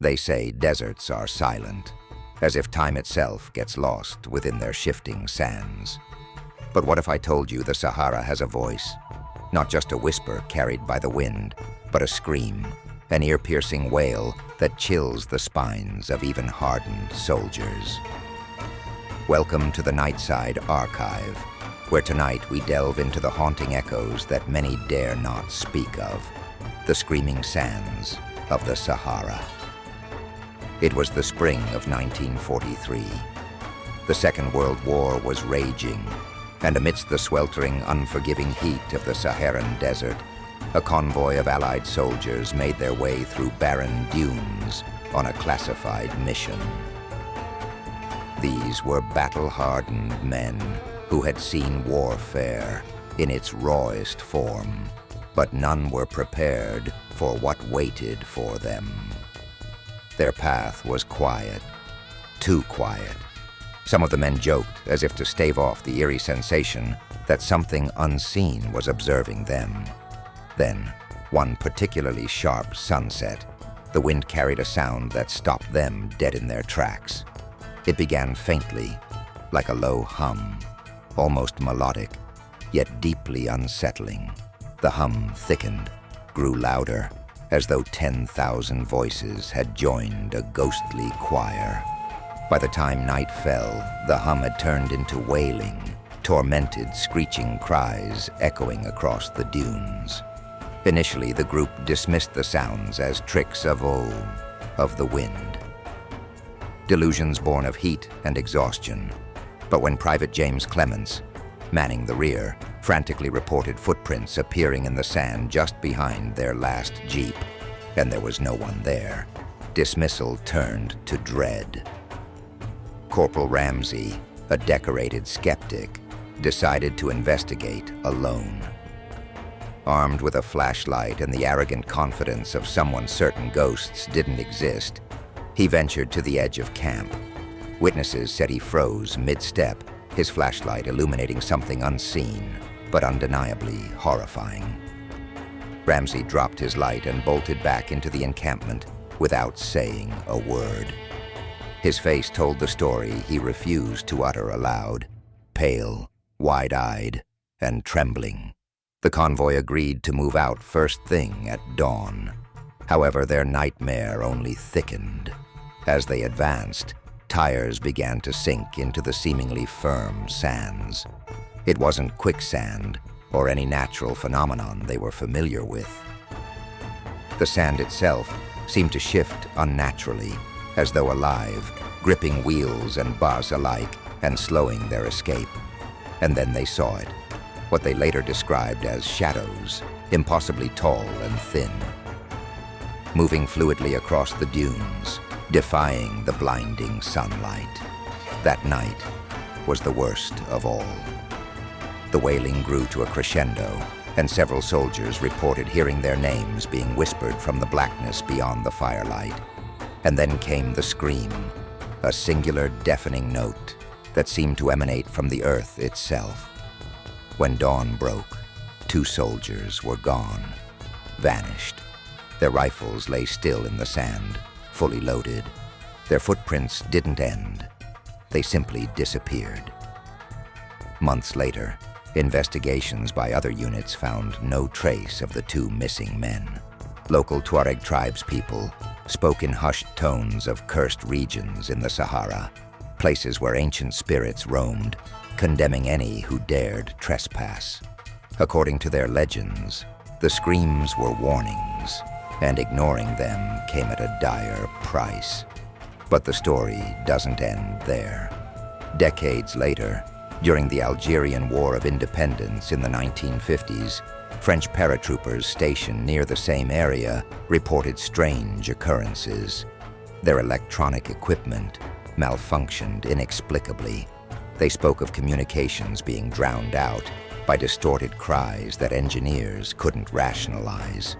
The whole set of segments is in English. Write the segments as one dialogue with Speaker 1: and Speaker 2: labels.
Speaker 1: They say deserts are silent, as if time itself gets lost within their shifting sands. But what if I told you the Sahara has a voice? Not just a whisper carried by the wind, but a scream, an ear-piercing wail that chills the spines of even hardened soldiers. Welcome to the Nightside Archive, where tonight we delve into the haunting echoes that many dare not speak of, the screaming sands of the Sahara. It was the spring of 1943. The Second World War was raging, and amidst the sweltering, unforgiving heat of the Saharan desert, a convoy of Allied soldiers made their way through barren dunes on a classified mission. These were battle-hardened men who had seen warfare in its rawest form, but none were prepared for what waited for them. Their path was quiet, too quiet. Some of the men joked as if to stave off the eerie sensation that something unseen was observing them. Then, one particularly sharp sunset, the wind carried a sound that stopped them dead in their tracks. It began faintly, like a low hum, almost melodic, yet deeply unsettling. The hum thickened, grew louder, as though 10,000 voices had joined a ghostly choir. By the time night fell, the hum had turned into wailing, tormented, screeching cries echoing across the dunes. Initially, the group dismissed the sounds as tricks of the wind. Delusions born of heat and exhaustion. But when Private James Clements, manning the rear, frantically reported footprints appearing in the sand just behind their last jeep, and there was no one there, dismissal turned to dread. Corporal Ramsey, a decorated skeptic, decided to investigate alone. Armed with a flashlight and the arrogant confidence of someone certain ghosts didn't exist, he ventured to the edge of camp. Witnesses said he froze mid-step, his flashlight illuminating something unseen, but undeniably horrifying. Ramsey dropped his light and bolted back into the encampment without saying a word. His face told the story he refused to utter aloud, pale, wide-eyed, and trembling. The convoy agreed to move out first thing at dawn. However, their nightmare only thickened. As they advanced, tires began to sink into the seemingly firm sands. It wasn't quicksand or any natural phenomenon they were familiar with. The sand itself seemed to shift unnaturally, as though alive, gripping wheels and bars alike and slowing their escape. And then they saw it, what they later described as shadows, impossibly tall and thin, moving fluidly across the dunes, defying the blinding sunlight. That night was the worst of all. The wailing grew to a crescendo, and several soldiers reported hearing their names being whispered from the blackness beyond the firelight. And then came the scream, a singular deafening note that seemed to emanate from the earth itself. When dawn broke, 2 soldiers were gone, vanished. Their rifles lay still in the sand, fully loaded. Their footprints didn't end. They simply disappeared. Months later, investigations by other units found no trace of the 2 missing men. Local Tuareg tribespeople spoke in hushed tones of cursed regions in the Sahara, places where ancient spirits roamed, condemning any who dared trespass. According to their legends, the screams were warnings, and ignoring them came at a dire price. But the story doesn't end there. Decades later, during the Algerian War of Independence in the 1950s, French paratroopers stationed near the same area reported strange occurrences. Their electronic equipment malfunctioned inexplicably. They spoke of communications being drowned out by distorted cries that engineers couldn't rationalize.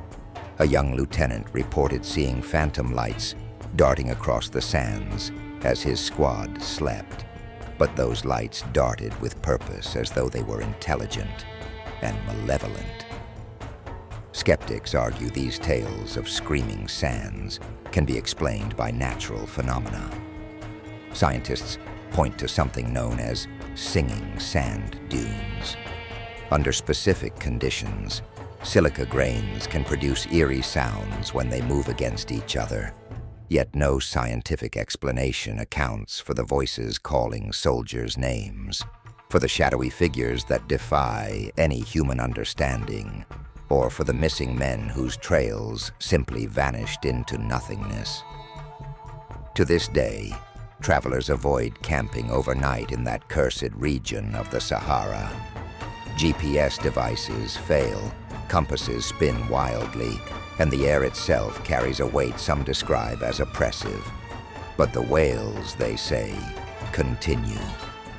Speaker 1: A young lieutenant reported seeing phantom lights darting across the sands as his squad slept. But those lights darted with purpose, as though they were intelligent and malevolent. Skeptics argue these tales of screaming sands can be explained by natural phenomena. Scientists point to something known as singing sand dunes. Under specific conditions, silica grains can produce eerie sounds when they move against each other. Yet no scientific explanation accounts for the voices calling soldiers' names, for the shadowy figures that defy any human understanding, or for the missing men whose trails simply vanished into nothingness. To this day, travelers avoid camping overnight in that cursed region of the Sahara. GPS devices fail, compasses spin wildly, and the air itself carries a weight some describe as oppressive. But the wails, they say, continue,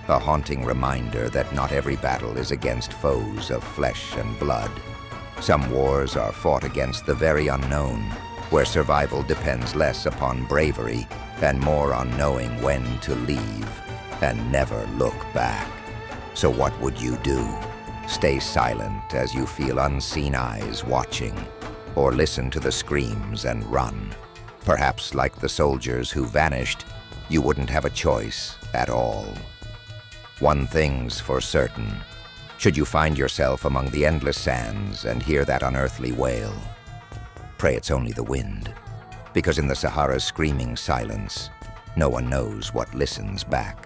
Speaker 1: a haunting reminder that not every battle is against foes of flesh and blood. Some wars are fought against the very unknown, where survival depends less upon bravery and more on knowing when to leave and never look back. So what would you do? Stay silent as you feel unseen eyes watching, or listen to the screams and run? Perhaps like the soldiers who vanished, you wouldn't have a choice at all. One thing's for certain. Should you find yourself among the endless sands and hear that unearthly wail, pray it's only the wind, because in the Sahara's screaming silence, no one knows what listens back.